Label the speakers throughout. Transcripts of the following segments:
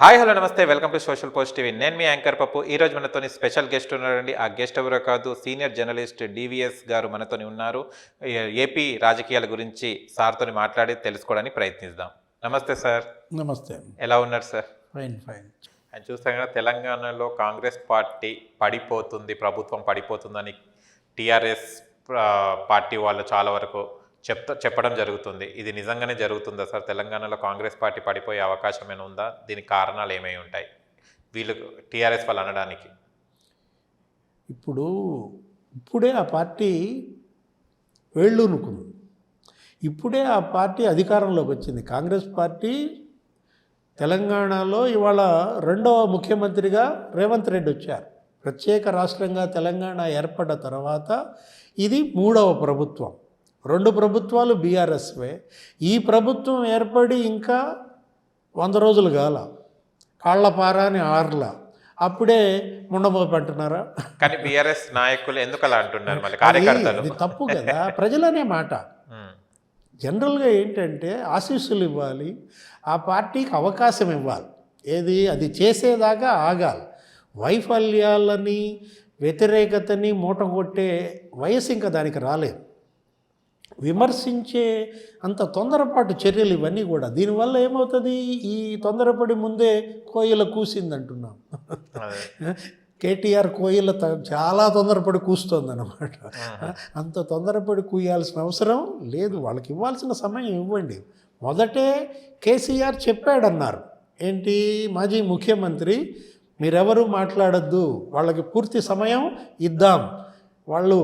Speaker 1: Hi hello నమస్తే welcome to social post TV. నేను మీ anchor పప్పు. ఈరోజు మనతోని స్పెషల్ గెస్ట్ ఉన్నారండి. ఆ గెస్ట్ ఎవరో కాదు, సీనియర్ జర్నలిస్ట్ డివిఎస్ గారు మనతోని ఉన్నారు. ఏపీ రాజకీయాల గురించి సార్తోని మాట్లాడి తెలుసుకోవడానికి ప్రయత్నిద్దాం. నమస్తే సార్.
Speaker 2: నమస్తే.
Speaker 1: ఎలా ఉన్నారు సార్?
Speaker 2: Fine fine.
Speaker 1: అని చూస్తాం కదా, తెలంగాణలో కాంగ్రెస్ పార్టీ పడిపోతుంది, ప్రభుత్వం పడిపోతుందని టీఆర్ఎస్ పార్టీ వాళ్ళు చాలా వరకు చెప్పడం జరుగుతుంది. ఇది నిజంగానే జరుగుతుందా సార్? తెలంగాణలో కాంగ్రెస్ పార్టీ పడిపోయే అవకాశం ఏమైనా ఉందా? దీనికి కారణాలు ఏమై ఉంటాయి వీళ్ళు టీఆర్ఎస్ వాళ్ళు అనడానికి?
Speaker 2: ఇప్పుడే ఆ పార్టీ వేళ్ళూనుకుంది. ఇప్పుడే ఆ పార్టీ అధికారంలోకి వచ్చింది. కాంగ్రెస్ పార్టీ తెలంగాణలో ఇవాళ రెండవ ముఖ్యమంత్రిగా రేవంత్ రెడ్డి వచ్చారు. ప్రత్యేక రాష్ట్రంగా తెలంగాణ ఏర్పడ్డ తర్వాత ఇది మూడవ ప్రభుత్వం. 2 ప్రభుత్వాలు బీఆర్ఎస్వే. ఈ ప్రభుత్వం ఏర్పడి ఇంకా 100 రోజులు కాల, కాళ్లపారాని ఆర్ల, అప్పుడే ముండమోపు అంటున్నారా?
Speaker 1: కానీ బీఆర్ఎస్ నాయకులు ఎందుకు అలా అంటున్నారు? మళ్ళీ కార్యకర్తలు
Speaker 2: అది తప్పు కదా. ప్రజలనే మాట. జనరల్గా ఏంటంటే ఆశీస్సులు ఇవ్వాలి, ఆ పార్టీకి అవకాశం ఇవ్వాలి. అది చేసేదాకా ఆగాలి. వైఫల్యాలని వ్యతిరేకతని మూటగొట్టే వయసు ఇంకా దానికి రాలేదు. విమర్శించే అంత తొందరపాటు చర్యలు ఇవన్నీ కూడా. దీనివల్ల ఏమవుతుంది? ఈ తొందరపడి ముందే కోయిల కూసిందంటున్నాం. కేటీఆర్ కోయిల చాలా తొందరపడి కూస్తోందన్నమాట. అంత తొందరపడి కూయాల్సిన అవసరం లేదు. వాళ్ళకి ఇవ్వాల్సిన సమయం ఇవ్వండి. మొదటే కేసీఆర్ చెప్పాడన్నారు. ఏంటి? మాజీ ముఖ్యమంత్రి, మీరెవరూ మాట్లాడద్దు, వాళ్ళకి పూర్తి సమయం ఇద్దాం. వాళ్ళు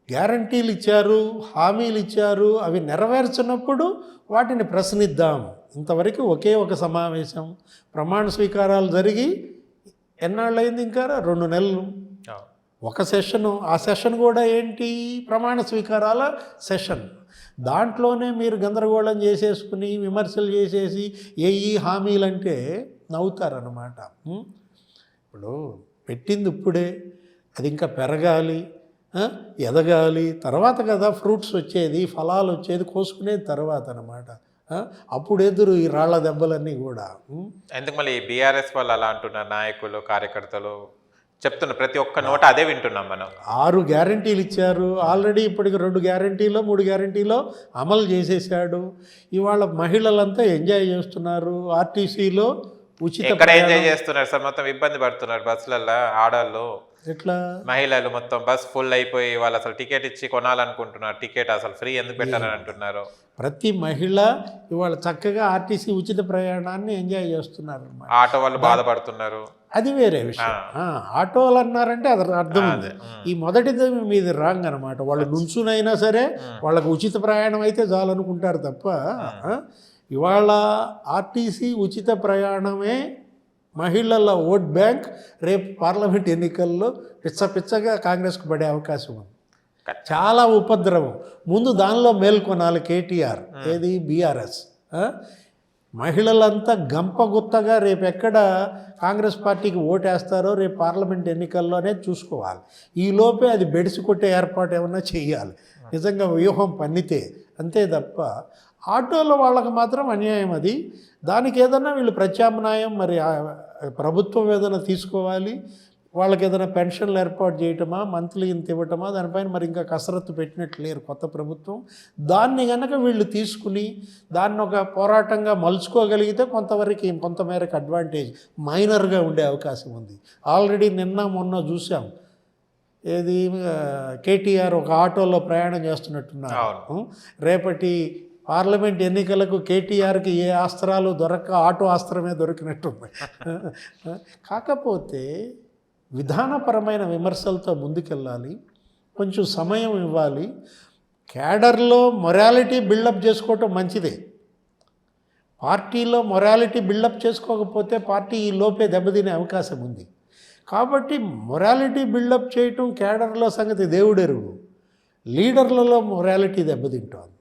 Speaker 2: గ్యారంటీలు ఇచ్చారు, హామీలు ఇచ్చారు, అవి నెరవేర్చినప్పుడు వాటిని ప్రశ్నిద్దాం. ఇంతవరకు ఒకే ఒక సమావేశం, ప్రమాణ స్వీకారాలు జరిగి ఎన్నాళ్ళైంది? ఇంకా 2 నెలలు. ఒక సెషను. ఆ సెషన్ కూడా ఏంటి? ప్రమాణ స్వీకారాల సెషన్. దాంట్లోనే మీరు గందరగోళం చేసేసుకుని విమర్శలు చేసేసి ఈ హామీలంటే నవ్వుతారన్నమాట. ఇప్పుడు పెట్టింది ఇప్పుడే, అది ఇంకా పెరగాలి, ఎదగాలి. తర్వాత కదా ఫ్రూట్స్ వచ్చేది, ఫలాలు వచ్చేది, కోసుకునేది తర్వాత అన్నమాట. అప్పుడు ఎదురు ఈ రాళ్ల దెబ్బలన్నీ కూడా.
Speaker 1: ఎందుకు మళ్ళీ బీఆర్ఎస్ వాళ్ళు అలా అంటున్నారు? నాయకులు, కార్యకర్తలు చెప్తున్నారు, ప్రతి ఒక్క నోట అదే వింటున్నాం మనం. 6
Speaker 2: గ్యారంటీలు ఇచ్చారు ఆల్రెడీ. ఇప్పటికి 2 గ్యారంటీలో 3 గ్యారంటీలో అమలు చేసేసాడు. ఇవాళ మహిళలంతా ఎంజాయ్ చేస్తున్నారు. ఆర్టీసీలో ఉచిత
Speaker 1: ఎంజాయ్ చేస్తున్నారు సార్. మొత్తం ఇబ్బంది పడుతున్నారు బస్సులలో ఆడవాళ్ళు.
Speaker 2: ఎట్లా?
Speaker 1: మహిళలు మొత్తం బస్ ఫుల్ అయిపోయి వాళ్ళు అసలు టికెట్ ఇచ్చి కొనాలనుకుంటున్నారు. టికెట్ అసలు ఫ్రీ ఎందుకు పెట్టాలని అంటున్నారు.
Speaker 2: ప్రతి మహిళ ఇవాళ చక్కగా ఆర్టీసీ ఉచిత ప్రయాణాన్ని ఎంజాయ్ చేస్తున్నారు.
Speaker 1: ఆటో వాళ్ళు బాధపడుతున్నారు.
Speaker 2: అది వేరే విషయం. ఆటోలు అన్నారంటే అది అర్థం ఉంది. ఈ మొదటిది మీది రాంగ్ అనమాట. వాళ్ళు నుంచునైనా సరే వాళ్ళకు ఉచిత ప్రయాణం అయితే చాలనుకుంటారు తప్ప, ఇవాళ ఆర్టీసీ ఉచిత ప్రయాణమే మహిళల ఓట్ బ్యాంక్. రేపు పార్లమెంట్ ఎన్నికల్లో పిచ్చగా కాంగ్రెస్కు పడే అవకాశం ఉంది. చాలా ఉపద్రవం. ముందు దానిలో మేల్కొనాలి కేటీఆర్. ఏది? బీఆర్ఎస్. మహిళలంతా గంపగుత్తగా రేపు ఎక్కడ కాంగ్రెస్ పార్టీకి ఓటేస్తారో రేపు పార్లమెంట్ ఎన్నికల్లోనే చూసుకోవాలి. ఈలోపే అది బెడిసి కొట్టే ఏర్పాటు ఏమన్నా చెయ్యాలి, నిజంగా వ్యూహం పన్నితే. అంతే తప్ప ఆటోల వాళ్ళకి మాత్రం అన్యాయం అది. దానికి ఏదన్నా వీళ్ళు ప్రత్యామ్నాయం, మరి ప్రభుత్వం ఏదైనా తీసుకోవాలి. వాళ్ళకి ఏదైనా పెన్షన్లు ఏర్పాటు చేయటమా, మంత్లీ ఇంత ఇవ్వటమా, దానిపైన మరి ఇంకా కసరత్తు పెట్టినట్లు లేరు కొత్త ప్రభుత్వం. దాన్ని కనుక వీళ్ళు తీసుకుని దాన్ని ఒక పోరాటంగా మలుచుకోగలిగితే కొంతమేరకు అడ్వాంటేజ్ మైనర్గా ఉండే అవకాశం ఉంది. ఆల్రెడీ నిన్న మొన్న చూసాం. ఏది? కేటీఆర్ ఒక ఆటోలో ప్రయాణం చేస్తున్నట్టున్నారు. రేపటి పార్లమెంట్ ఎన్నికలకు కేటీఆర్కి ఏ అస్త్రాలు దొరక్క ఆటో అస్త్రమే దొరికినట్టుంది. కాకపోతే విధానపరమైన విమర్శలతో ముందుకెళ్ళాలి, కొంచెం సమయం ఇవ్వాలి. క్యాడర్లో మొరాలిటీ బిల్డప్ చేసుకోవటం మంచిదే. పార్టీలో మొరాలిటీ బిల్డప్ చేసుకోకపోతే పార్టీ ఈ లోపే దెబ్బతినే అవకాశం ఉంది. కాబట్టి మొరాలిటీ బిల్డప్ చేయటం క్యాడర్లో సంగతి దేవుడెరుగు. లీడర్లలో మొరాలిటీ దెబ్బతింటోంది.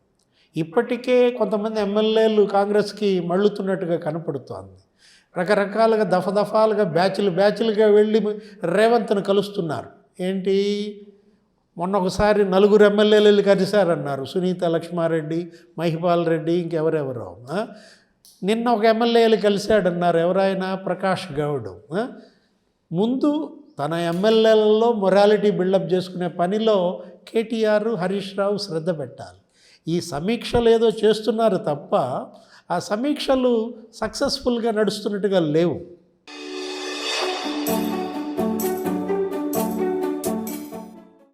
Speaker 2: ఇప్పటికే కొంతమంది ఎమ్మెల్యేలు కాంగ్రెస్కి మళ్ళుతున్నట్టుగా కనపడుతోంది. రకరకాలుగా దఫాలుగా బ్యాచ్లుగా వెళ్ళి రేవంత్ను కలుస్తున్నారు. ఏంటి? మొన్న ఒకసారి 4 ఎమ్మెల్యేలు వెళ్ళి కలిశారన్నారు. సునీత లక్ష్మారెడ్డి, మహిపాల్ రెడ్డి, ఇంకెవరెవరో. నిన్న ఒక ఎమ్మెల్యేలు కలిశాడన్నారు, ఎవరైనా ప్రకాష్ గౌడ్. ముందు తన ఎమ్మెల్యేలలో మొరాలిటీ బిల్డప్ చేసుకునే పనిలో కేటీఆర్, హరీష్ రావు శ్రద్ధ పెట్టాలి. ఈ సమీక్షలు ఏదో చేస్తున్నారు తప్ప ఆ సమీక్షలు సక్సెస్ఫుల్గా నడుస్తున్నట్టుగా లేవు.